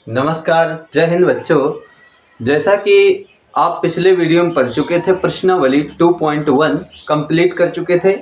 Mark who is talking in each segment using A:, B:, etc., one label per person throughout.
A: नमस्कार, जय हिंद बच्चों। जैसा कि आप पिछले वीडियो में पढ़ चुके थे, प्रश्नावली 2.1 कंप्लीट कर चुके थे।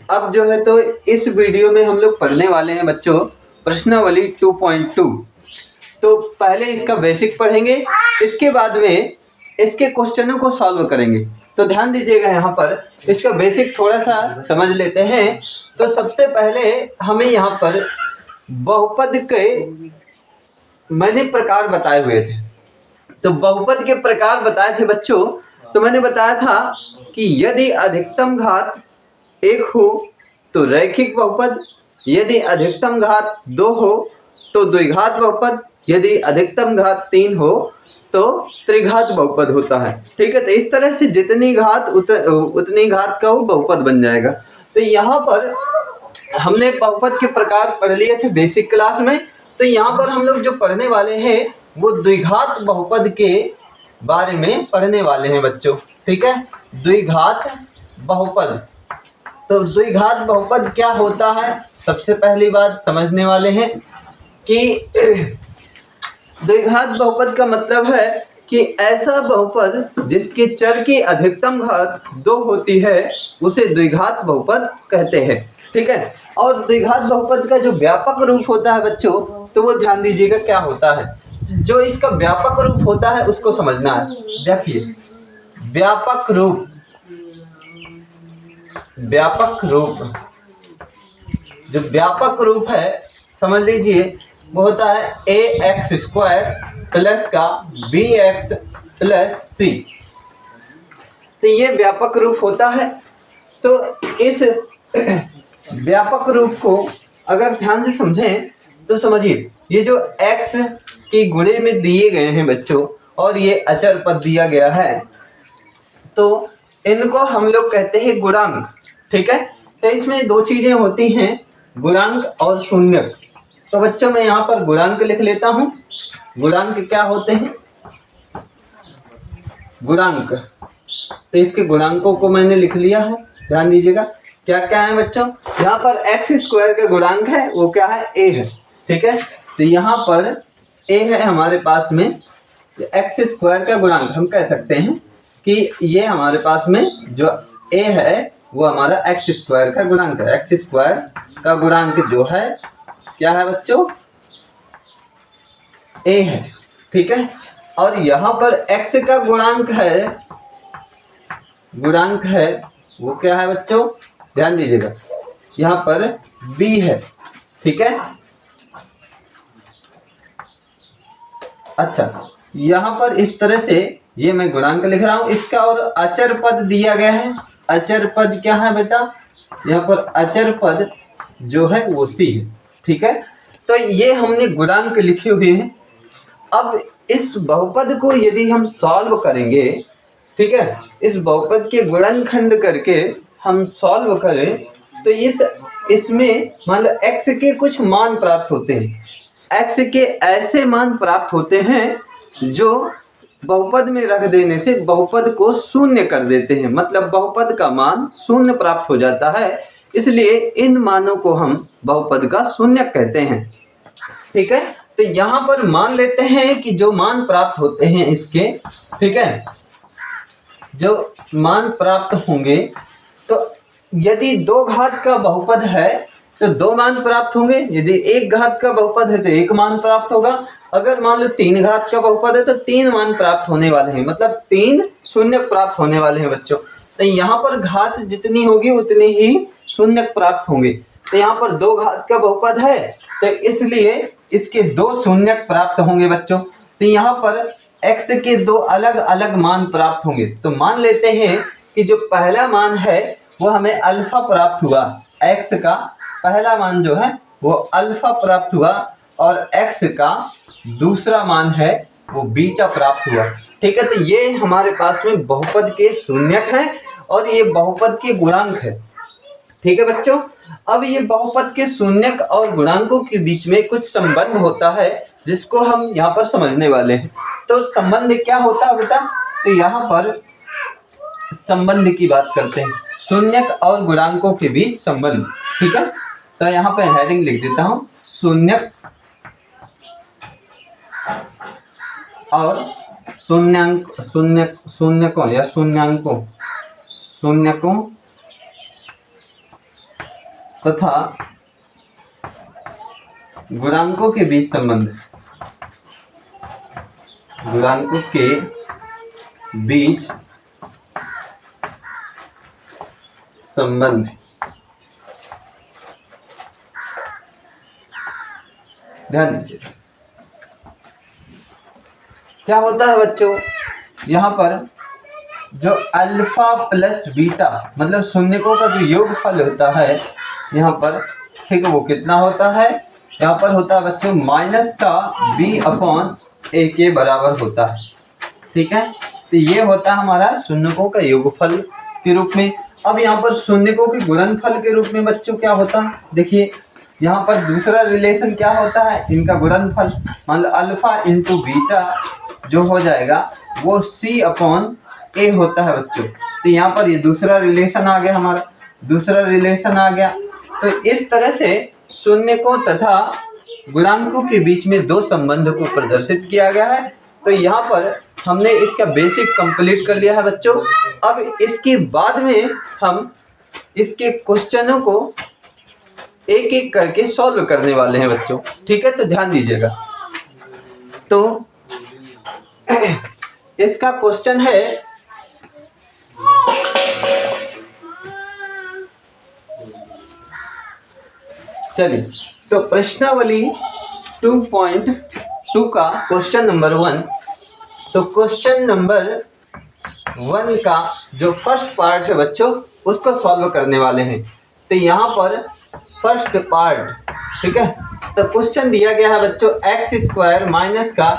A: अब जो है तो इस वीडियो में हम लोग पढ़ने वाले हैं बच्चों प्रश्नावली 2.2। तो पहले इसका बेसिक पढ़ेंगे, इसके बाद में इसके क्वेश्चनों को सॉल्व करेंगे। तो ध्यान दीजिएगा, यहाँ पर इसका बेसिक थोड़ा सा समझ लेते हैं। तो सबसे पहले हमें यहाँ पर बहुपद के मैंने प्रकार बताए हुए थे। तो बहुपद के प्रकार बताए थे बच्चों। तो मैंने बताया था कि यदि अधिकतम घात 1 हो तो रैखिक बहुपद, यदि अधिकतम घात 2 हो तो द्विघात बहुपद, यदि अधिकतम घात 3 हो तो त्रिघात बहुपद होता है। ठीक है, तो इस तरह से जितनी घात उतनी घात का वो बहुपद बन जाएगा। तो यहाँ पर हमने बहुपद के प्रकार पढ़ लिए थे बेसिक क्लास में। तो यहाँ पर हम लोग जो पढ़ने वाले हैं वो द्विघात बहुपद के बारे में पढ़ने वाले हैं बच्चों। ठीक है, द्विघात बहुपद। तो द्विघात बहुपद क्या होता है, सबसे पहली बात समझने वाले हैं कि द्विघात बहुपद का मतलब है कि ऐसा बहुपद जिसके चर की अधिकतम घात 2 होती है उसे द्विघात बहुपद कहते हैं। ठीक है, और द्विघात बहुपद का जो व्यापक रूप होता है बच्चों, तो वो ध्यान दीजिएगा क्या होता है। जो इसका व्यापक रूप होता है उसको समझना है। देखिए, व्यापक रूप, जो व्यापक रूप है समझ लीजिए वो होता है ax² प्लस का bx प्लस c। तो ये व्यापक रूप होता है। तो इस व्यापक रूप को अगर ध्यान से समझें तो समझिए, ये जो x के गुणे में दिए गए हैं बच्चों और ये अचर पद दिया गया है, तो इनको हम लोग कहते हैं गुणांक। ठीक है, तो इसमें दो चीजें होती हैं, गुणांक और शून्यक। तो बच्चों मैं यहाँ पर गुणांक लिख लेता हूँ। गुणांक क्या होते हैं, गुणांक। तो इसके गुणांकों को मैंने लिख लिया है। ध्यान दीजिएगा क्या क्या है बच्चों। यहाँ पर x² का गुणांक है वो क्या है, a है। ठीक है, तो यहाँ पर a है हमारे पास में। x² का गुणांक हम कह सकते हैं कि ये हमारे पास में जो a है वो हमारा x² का गुणांक है। x² का गुणांक जो है क्या है बच्चों, a है। ठीक है, और यहाँ पर x का गुणांक है वो क्या है बच्चों, ध्यान दीजिएगा यहाँ पर b है। ठीक है, अच्छा यहाँ पर इस तरह से ये मैं गुणांक लिख रहा हूँ। इसका और अचर पद दिया गया है। अचर पद क्या है बेटा, यहाँ पर अचर पद जो है वो c है। ठीक है, तो ये हमने गुणांक लिखे हुए हैं। अब इस बहुपद को यदि हम सॉल्व करेंगे, ठीक है, इस बहुपद के गुणनखंड करके हम सॉल्व करें तो इसमें मान लो x के कुछ मान प्राप्त होते हैं। x के ऐसे मान प्राप्त होते हैं जो बहुपद में रख देने से बहुपद को शून्य कर देते हैं, मतलब बहुपद का मान शून्य प्राप्त हो जाता है। इसलिए इन मानों को हम बहुपद का शून्यक कहते हैं। ठीक है, तो यहाँ पर मान लेते हैं कि जो मान प्राप्त होते हैं इसके, ठीक है, जो मान प्राप्त होंगे, तो यदि 2 घात का बहुपद है तो 2 मान प्राप्त होंगे। यदि 1 घात का बहुपद है तो 1 मान प्राप्त होगा। अगर मान लो 3 घात का बहुपद है तो 3 मान प्राप्त होने वाले हैं, मतलब 3 शून्यक प्राप्त होने वाले हैं बच्चों। तो यहाँ पर घात जितनी होगी उतनी ही शून्यक प्राप्त होंगे। तो यहाँ पर 2 घात का बहुपद है तो इसलिए इसके 2 शून्यक प्राप्त होंगे बच्चों। तो यहाँ पर x के 2 अलग अलग मान प्राप्त होंगे। तो मान लेते हैं कि जो पहला मान है वो हमें अल्फा प्राप्त हुआ, x का पहला मान जो है वो अल्फा प्राप्त हुआ और x का दूसरा मान है वो बीटा प्राप्त हुआ। ठीक है, तो ये हमारे पास में बहुपद के शून्यक हैं और ये बहुपद के गुणांक है। ठीक है बच्चों, अब ये बहुपद के शून्यक और गुणांकों के बीच में कुछ संबंध होता है जिसको हम यहाँ पर समझने वाले हैं। तो संबंध क्या होता है बेटा, तो यहाँ पर संबंध की बात करते हैं, शून्यक और गुणांकों के बीच संबंध। ठीक है, तो यहाँ पे हेडिंग लिख देता हूँ, शून्यक और शून्यकों या शून्यकों तथा गुणांकों के बीच संबंध, गुणांकों के बीच संबंध। ध्यान दीजिए क्या होता है बच्चों, यहाँ पर जो अल्फा प्लस बीटा मतलब शून्यकों का जो योगफल होता है यहाँ पर, ठीक है, वो कितना होता है, यहाँ पर होता है बच्चों माइनस का b/a के बराबर होता है। ठीक है, तो ये होता है हमारा शून्यकों का योगफल के रूप में। अब यहाँ पर शून्यकों के गुणनफल के रूप में बच्चों क्या होता है, देखिए यहाँ पर दूसरा रिलेशन क्या होता है, इनका गुणनफल मतलब अल्फा इंटू बीटा जो हो जाएगा वो c/a होता है बच्चों। तो यहाँ पर ये दूसरा रिलेशन आ गया, हमारा दूसरा रिलेशन आ गया। तो इस तरह से शून्यकों तथा गुणांकों के बीच में दो संबंध को प्रदर्शित किया गया है। तो यहाँ पर हमने इसका बेसिक कंप्लीट कर लिया है बच्चों। अब इसके बाद में हम इसके क्वेश्चनों को एक एक करके सॉल्व करने वाले हैं बच्चों। ठीक है, तो ध्यान दीजिएगा। तो इसका क्वेश्चन है, चलिए तो प्रश्नावली 2.2 का क्वेश्चन नंबर 1। तो क्वेश्चन नंबर 1 का जो फर्स्ट पार्ट है बच्चों उसको सॉल्व करने वाले हैं। तो यहाँ पर फर्स्ट पार्ट, ठीक है, तो क्वेश्चन दिया गया है बच्चों x² माइनस का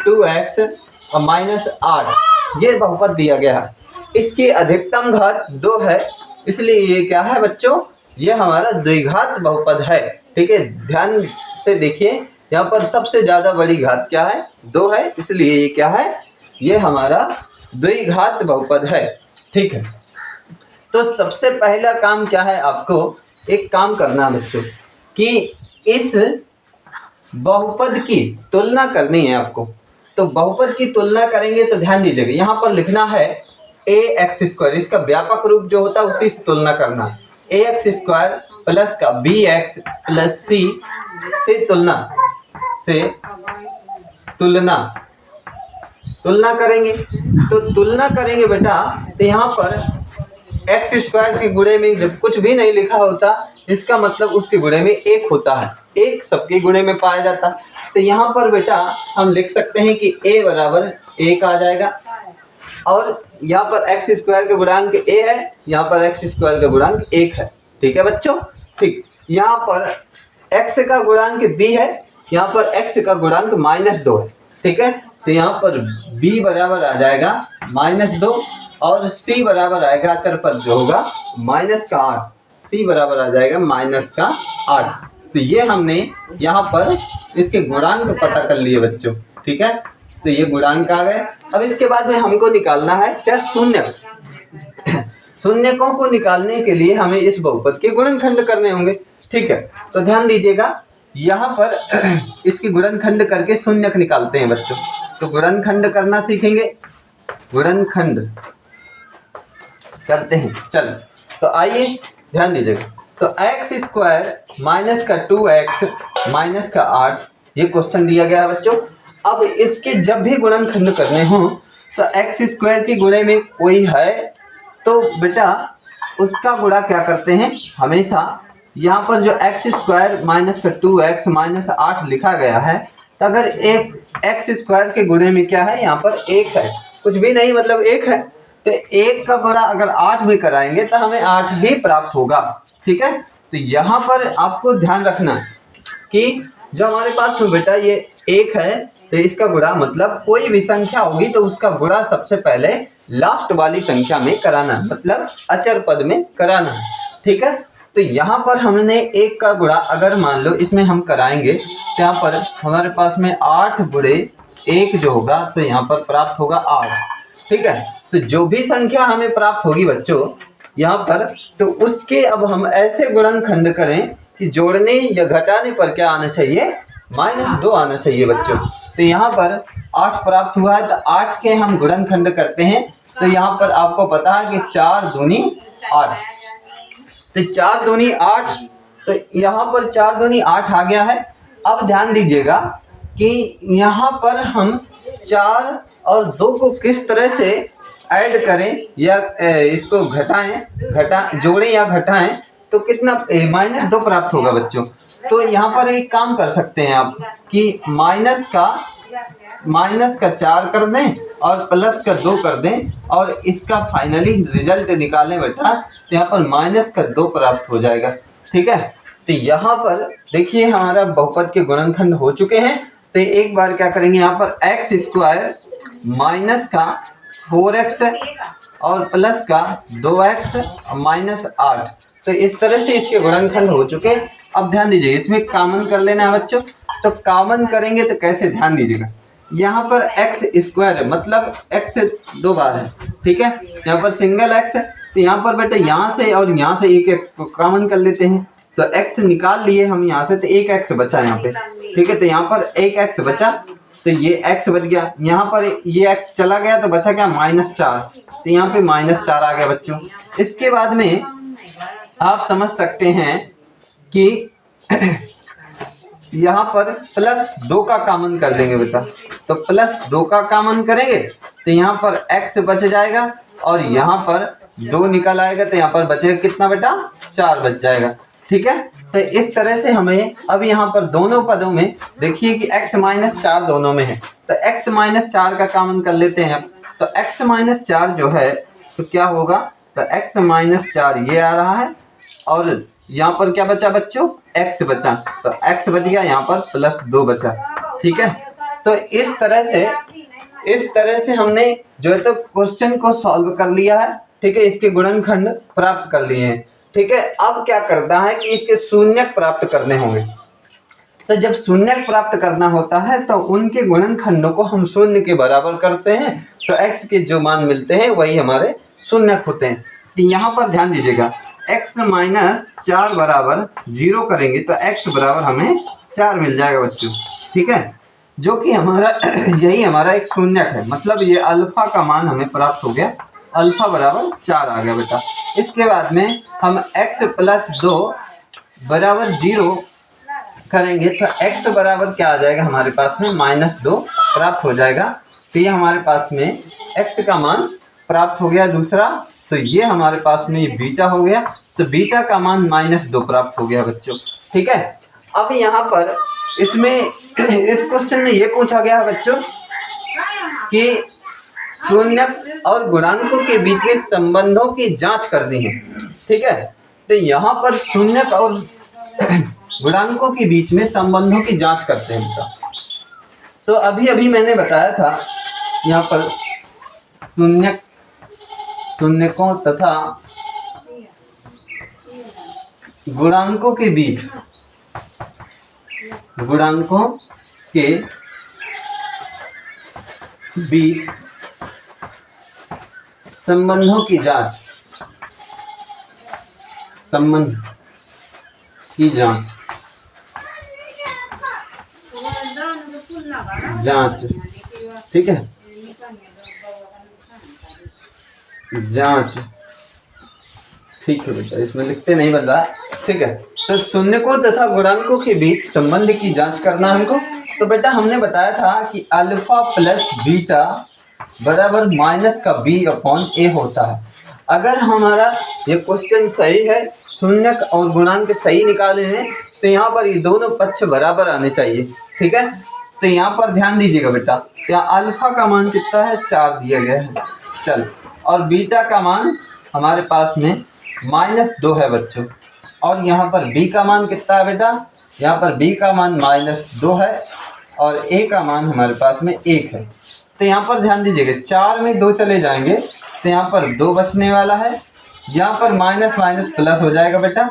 A: 2x और माइनस 8 ये बहुपद दिया गया है। इसकी अधिकतम घात 2 है, इसलिए ये क्या है बच्चों, ये हमारा द्विघात बहुपद है। ठीक है, ध्यान से देखिए यहाँ पर सबसे ज़्यादा बड़ी घात क्या है, 2 है, इसलिए ये क्या है, ये हमारा द्विघात बहुपद है। ठीक है, तो सबसे पहला काम क्या है, आपको एक काम करना है बच्चों कि इस बहुपद की तुलना करनी है आपको। तो बहुपद की तुलना करेंगे तो ध्यान दीजिएगा, यहाँ पर लिखना है ax², इसका व्यापक रूप जो होता है उसी से तुलना करना। ax² प्लस का bx प्लस c से तुलना करेंगे। तो तुलना करेंगे बेटा, तो यहाँ पर x² के गुणे में जब कुछ भी नहीं लिखा होता इसका मतलब उसके गुणे में 1 होता है, 1 सबके गुणे में पाया जाता। तो यहाँ पर बेटा हम लिख सकते हैं कि a बराबर 1 आ जाएगा, और यहाँ पर x² का गुणांक a है, यहाँ पर x² का गुणांक 1 है। ठीक है बच्चों, ठीक, यहाँ पर x का गुणांक b है, यहाँ पर x का गुणांक -2 है। ठीक है, तो यहाँ पर b बराबर आ जाएगा -2 और c बराबर आएगा अचर पद जो होगा -8, c बराबर आ जाएगा -8। तो ये हमने यहाँ पर इसके गुणांक पता कर लिए बच्चों। ठीक है, तो ये गुणांक आ गए। अब इसके बाद में हमको निकालना है क्या, शून्यक। शून्यकों को निकालने के लिए हमें इस बहुपद के गुणनखंड करने होंगे। ठीक है, तो ध्यान दीजिएगा, यहाँ पर इसकी गुणनखंड करके शून्यक निकालते हैं बच्चों। तो गुणनखंड करना सीखेंगे, गुणनखंड करते हैं। चल तो आइए ध्यान दीजिएगा, तो x² माइनस का 2x माइनस का 8 ये क्वेश्चन दिया गया है बच्चों। अब इसके जब भी गुणनखंड करने हो तो x² के गुणे में कोई है तो बेटा उसका गुणा क्या करते हैं, हमेशा यहाँ पर जो x² माइनस का 2x माइनस 8 लिखा गया है, तो अगर एक x² के गुणे में क्या है, यहाँ पर 1 है, कुछ भी नहीं मतलब 1 है, तो 1 का गुणा अगर 8 भी कराएंगे तो हमें 8 ही प्राप्त होगा। ठीक है, तो यहाँ पर आपको ध्यान रखना है कि जो हमारे पास में बेटा ये 1 है, तो इसका गुणा मतलब कोई भी संख्या होगी तो उसका गुणा सबसे पहले लास्ट वाली संख्या में कराना है, मतलब अचर पद में कराना है। ठीक है, तो यहाँ पर हमने 1 का गुणा अगर मान लो इसमें हम कराएंगे तो यहाँ पर हमारे पास में 8 गुणे 1 जो होगा तो यहाँ पर प्राप्त होगा 8। ठीक है, तो जो भी संख्या हमें प्राप्त होगी बच्चों यहाँ पर, तो उसके अब हम ऐसे गुणनखंड करें कि जोड़ने या घटाने पर क्या आना चाहिए, -2 आना चाहिए बच्चों। तो यहाँ पर 8 प्राप्त हुआ है, तो 8 के हम गुणनखंड करते हैं। तो यहाँ पर आपको पता है कि 4 दूनी 8, तो 4 दूनी 8, तो यहाँ पर 4 दूनी 8 आ गया है। अब ध्यान दीजिएगा कि यहाँ पर हम 4 और 2 को किस तरह से ऐड करें या इसको जोड़ें या घटाएं, तो कितना -2 प्राप्त होगा बच्चों। तो यहाँ पर एक काम कर सकते हैं आप कि माइनस का 4 कर दें और प्लस का 2 कर दें और इसका फाइनली रिजल्ट निकालें बेटा, तो यहाँ पर -2 प्राप्त हो जाएगा। ठीक है, तो यहाँ पर देखिए हमारा बहुपद के गुणनखंड हो चुके हैं। तो एक बार क्या करेंगे, यहाँ पर x² माइनस का 4x और प्लस का 2x -8, तो इस तरह से इसके गुणनखंड हो चुके। अब ध्यान दीजिए, इसमें कॉमन कर लेना है बच्चों। तो कॉमन करेंगे तो कैसे, ध्यान दीजिएगा, यहाँ पर x² है, मतलब x 2 बार है। ठीक है, यहाँ पर सिंगल x है, तो यहाँ पर बेटा यहाँ से और यहाँ से एक x को कॉमन कर लेते हैं। तो x निकाल लिए हम यहाँ से, तो एक x बचा यहाँ पे। ठीक है, तो यहाँ पर एक x बचा, तो ये x बच गया। यहाँ पर ये x चला गया तो बचा क्या, -4, तो यहाँ पे -4 आ गया बच्चों। इसके बाद में आप समझ सकते हैं कि यहाँ पर +2 का कॉमन कर लेंगे बेटा। तो +2 का कॉमन करेंगे तो यहाँ पर x बच जाएगा और यहाँ पर 2 निकल आएगा, तो यहाँ पर बचेगा कितना बेटा, 4 बच जाएगा। ठीक है, तो इस तरह से हमें अब यहाँ पर दोनों पदों में देखिए कि x -4 दोनों में है, तो x -4 का कॉमन कर लेते हैं। तो x -4 जो है तो क्या होगा, तो x -4 ये आ रहा है और यहाँ पर क्या बचा बच्चों, x बचा, तो x बच गया, यहाँ पर +2 बचा। ठीक है, तो इस तरह से हमने जो है तो क्वेश्चन को सॉल्व कर लिया है। ठीक है, इसके गुणनखंड प्राप्त कर लिए हैं। ठीक है, अब क्या करना है कि इसके शून्यक प्राप्त करने होंगे। तो जब शून्यक प्राप्त करना होता है तो उनके गुणनखंडों को हम शून्य के बराबर करते हैं, तो x के जो मान मिलते हैं वही हमारे शून्यक होते हैं। तो यहाँ पर ध्यान दीजिएगा, x -4 बराबर 0 करेंगे तो x बराबर हमें 4 मिल जाएगा बच्चों। ठीक है, जो कि हमारा यही हमारा एक शून्यक है, मतलब ये अल्फा का मान हमें प्राप्त हो गया, अल्फा बराबर 4 आ गया बेटा। इसके बाद में हम x + 2 बराबर 0 करेंगे तो x बराबर क्या आ जाएगा हमारे पास में, -2 प्राप्त हो जाएगा। तो ये हमारे पास में x का मान प्राप्त हो गया दूसरा, तो ये हमारे पास में ये बीटा हो गया, तो बीटा का मान -2 प्राप्त हो गया बच्चों। ठीक है, अब यहाँ पर इसमें इस क्वेश्चन में ये पूछा गया है बच्चों कि शून्यक और गुणांकों के बीच में संबंधों की जांच करनी है। ठीक है, तो यहाँ पर शून्यक और गुणांकों के बीच में संबंधों की जांच करते हैं। तो अभी मैंने बताया था यहाँ पर शून्यकों तथा गुणांकों के बीच संबंधों की जांच, ठीक है, जांच, ठीक है बेटा, इसमें लिखते नहीं बन रहा। ठीक है, तो शून्यकों तथा गुणांकों के बीच संबंध की जांच करना हमको। तो बेटा हमने बताया था कि अल्फा प्लस बीटा बराबर -b/a होता है। अगर हमारा ये क्वेश्चन सही है, शून्यक और गुणांक सही निकाले हैं, तो यहाँ पर ये दोनों पक्ष बराबर आने चाहिए। ठीक है, तो यहाँ पर ध्यान दीजिएगा बेटा, यहाँ अल्फा का मान कितना है, 4 दिया गया है, चल, और बीटा का मान हमारे पास में -2 है बच्चों, और यहाँ पर b का मान कितना है बेटा, यहाँ पर b का मान -2 है और a का मान हमारे पास में 1 है। तो यहाँ पर ध्यान दीजिएगा, 4 में 2 चले जाएंगे तो यहाँ पर 2 बचने वाला है, यहाँ पर माइनस प्लस हो जाएगा बेटा,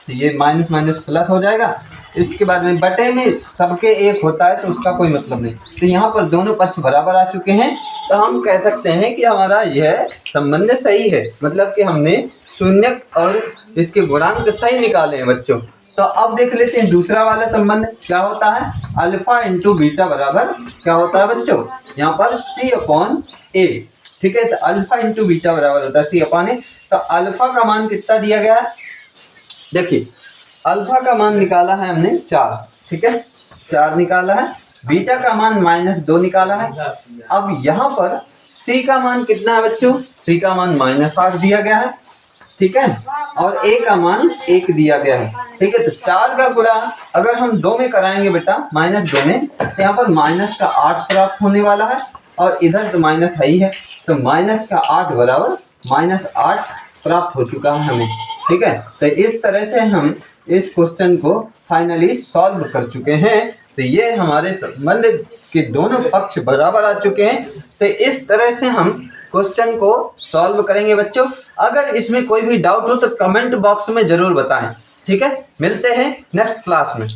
A: तो ये माइनस प्लस हो जाएगा। इसके बाद में बटे में सबके 1 होता है तो उसका कोई मतलब नहीं, तो यहाँ पर दोनों पक्ष बराबर आ चुके हैं, तो हम कह सकते हैं कि हमारा यह संबंध सही है, मतलब कि हमने शून्यक और इसके गुणांक सही निकाले हैं बच्चों। तो अब देख लेते हैं दूसरा वाला संबंध क्या होता है, अल्फा इंटू बीटा बराबर क्या होता है बच्चों, यहाँ पर सी अपॉन ए। ठीक है, तो अल्फा इंटू बीटा बराबर होता है सी अपॉन ए। तो अल्फा का मान कितना दिया गया है, देखिए अल्फा का मान निकाला है हमने 4, ठीक है 4 निकाला है, बीटा का मान -2 निकाला है। अब यहाँ पर सी का मान कितना है बच्चों, सी का मान -8 दिया गया है, ठीक है, और ए का मान 1 दिया गया है। ठीक है, तो 4 का गुणा अगर हम 2 में कराएंगे बेटा -2 में, तो यहाँ पर -8 प्राप्त होने वाला है, और इधर तो माइनस है ही है, तो -8 बराबर -8 प्राप्त हो चुका है हमें। ठीक है, तो इस तरह से हम इस क्वेश्चन को फाइनली सॉल्व कर चुके हैं। तो ये हमारे संबंध के दोनों पक्ष बराबर आ चुके हैं। तो इस तरह से हम क्वेश्चन को सॉल्व करेंगे बच्चों। अगर इसमें कोई भी डाउट हो तो कमेंट बॉक्स में जरूर बताएं। ठीक है, मिलते हैं नेक्स्ट क्लास में।